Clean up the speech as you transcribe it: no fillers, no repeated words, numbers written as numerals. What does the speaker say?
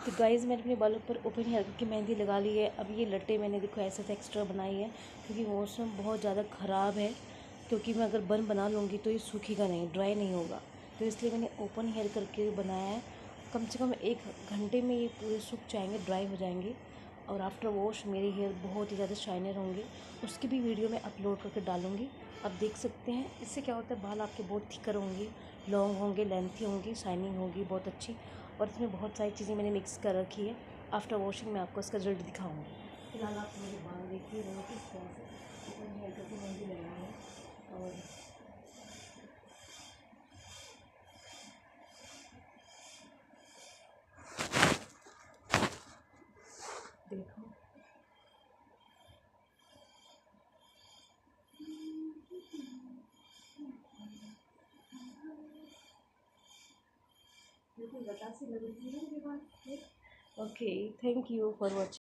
तो गाइज़ मैंने अपने बालों पर ओपन हेयर की मेहंदी लगा ली है। अब ये लट्टे मैंने देखो ऐसे एक्स्ट्रा बनाई है क्योंकि मौसम बहुत ज़्यादा ख़राब है, क्योंकि मैं अगर बन बना लूँगी तो ये सूखेगा नहीं, ड्राई नहीं होगा, तो इसलिए मैंने ओपन हेयर करके बनाया है। कम से कम 1 घंटे में ये पूरे सूख जाएंगे, ड्राई हो जाएंगे और आफ्टर वॉश मेरे हेयर बहुत ही ज़्यादा शाइनर होंगे। उसकी भी वीडियो मैं अपलोड करके डालूँगी, आप देख सकते हैं। इससे क्या होता है, बाल आपके बहुत थिकर होंगे, लॉन्ग होंगे, लेंथी होंगी, शाइनिंग होगी बहुत अच्छी। और इसमें बहुत सारी चीज़ें मैंने मिक्स कर रखी है। आफ्टर वॉशिंग मैं आपको इसका रिजल्ट दिखाऊंगी। फिलहाल आप मेरे बाल देखिए रहे हो किस तरह से ओपन हेयर करके मेहंदी लगाई है। और देखो बिल्कुल बतासी लग रही है मेरे बाल। Okay, thank you for watching.